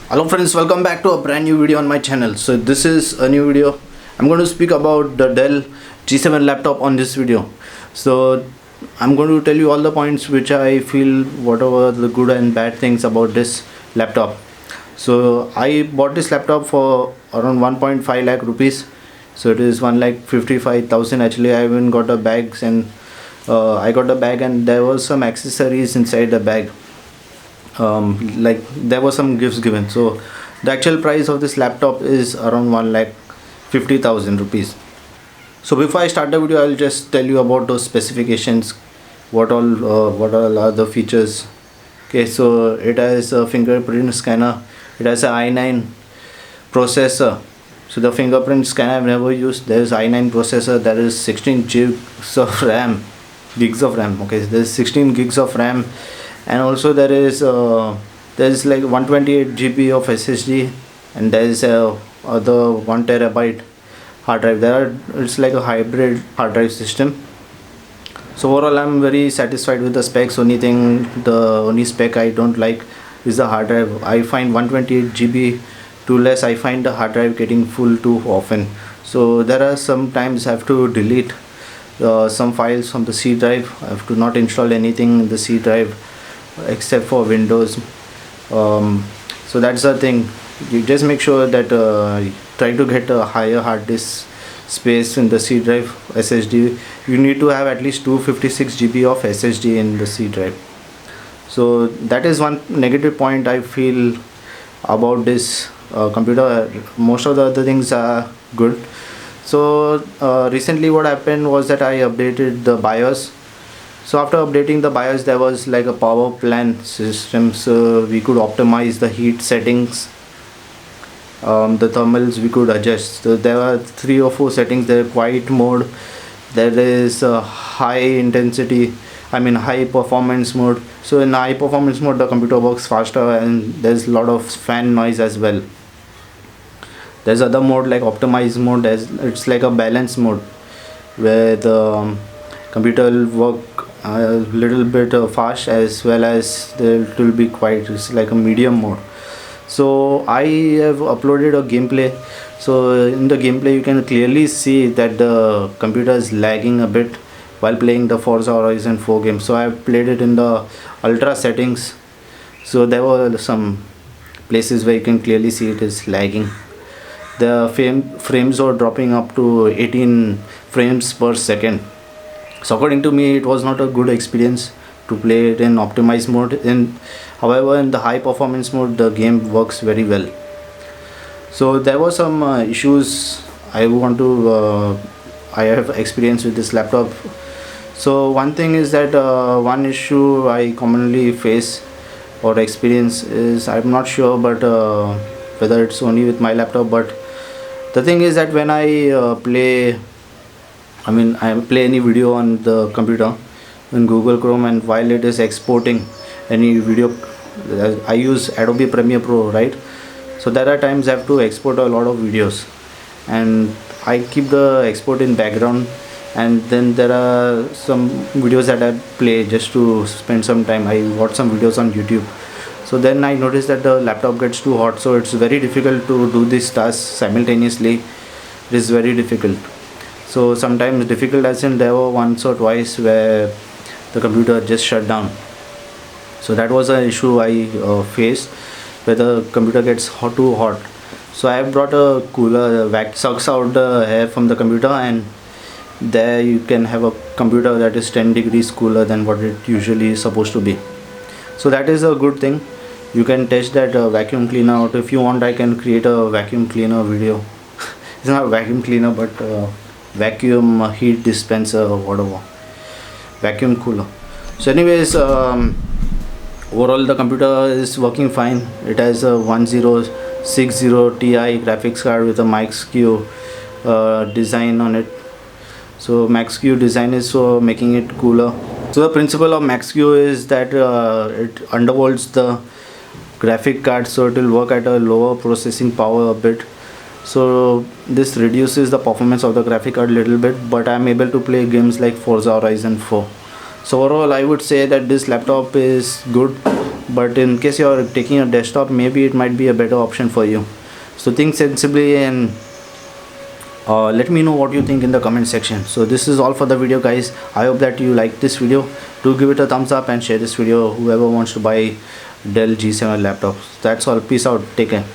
Hello friends, welcome back to a brand new video on my channel. So this is a new video. I'm going to speak about the Dell G7 laptop on this video. So I'm going to tell you all the points which I feel, whatever the good and bad things about this laptop. So I bought this laptop for around 1.5 lakh rupees. So it is 1,55,000. Actually I even got the bags and I got the bag and there was some accessories inside the bag. Like there were some gifts given. So the actual price of this laptop is around 1,50,000 rupees. So before I start the video, I'll just tell you about those specifications, what all are the features. Okay, so it has a fingerprint scanner, it has a i9 processor. So the fingerprint scanner I've never used. There is i9 processor, there is 16 gigs of RAM. Okay, there's 16 gigs of RAM, and also there is like 128 GB of SSD, and there is other 1 terabyte hard drive. It's like a hybrid hard drive system. So overall I'm very satisfied with the specs. The only spec I don't like is the hard drive. I find 128 GB too less. I find the hard drive getting full too often. So there are some times I have to delete some files from the C drive. I have to not install anything in the C drive except for Windows. So that's the thing. You just make sure that try to get a higher hard disk space in the C drive SSD. You need to have at least 256 GB of SSD in the C drive. So that is one negative point I feel about this computer. Most of the other things are good. So recently what happened was that I updated the BIOS. So after updating the BIOS, there was like a power plan system, so we could optimize the heat settings, the thermals we could adjust. So there are 3 or 4 settings. There is quiet mode, there is high performance mode. So in high performance mode the computer works faster and there's a lot of fan noise as well. There's other mode like optimize mode. It's like a balance mode where the computer will work a little bit fast as well as it will be quiet. It's like a medium mode. So I have uploaded a gameplay. So in the gameplay you can clearly see that the computer is lagging a bit while playing the Forza Horizon 4 game. So I played it in the ultra settings. So there were some places where you can clearly see it is lagging. The frames are dropping up to 18 frames per second. So according to me it was not a good experience to play it in optimized mode. However, in the high performance mode the game works very well. So there were some issues I have experienced with this laptop. So one thing is that one issue I commonly face or experience is, I'm not sure but whether it's only with my laptop, but the thing is that when I play any video on the computer in Google Chrome, and while it is exporting any video, I use Adobe Premiere Pro, right? So there are times I have to export a lot of videos and I keep the export in background, and then there are some videos that I play just to spend some time. I watch some videos on YouTube. So then I noticed that the laptop gets too hot, so it's very difficult to do these tasks simultaneously. It is very difficult. So sometimes difficult as in there were once or twice where the computer just shut down. So that was an issue I faced, where the computer gets too hot. So I have brought a cooler that sucks out the air from the computer, and there you can have a computer that is 10 degrees cooler than what it usually is supposed to be. So that is a good thing. You can test that vacuum cleaner out. If you want, I can create a vacuum cleaner video. It's not a vacuum cleaner but vacuum heat dispenser or whatever, vacuum cooler. So anyways, overall the computer is working fine. It has a 1060 Ti graphics card with a Max-Q design on it. So Max-Q design is so making it cooler. So the principle of Max-Q is that it undervolts the graphic card, so it will work at a lower processing power a bit. So this reduces the performance of the graphic card a little bit, but I am able to play games like Forza Horizon 4. So overall I would say that this laptop is good. but in case you are taking a desktop, maybe it might be a better option for you. So think sensibly and let me know what you think in the comment section. So this is all for the video, guys. I hope that you like this video. Do give it a thumbs up and share this video whoever wants to buy Dell G7 laptops. That's all. Peace out. Take care.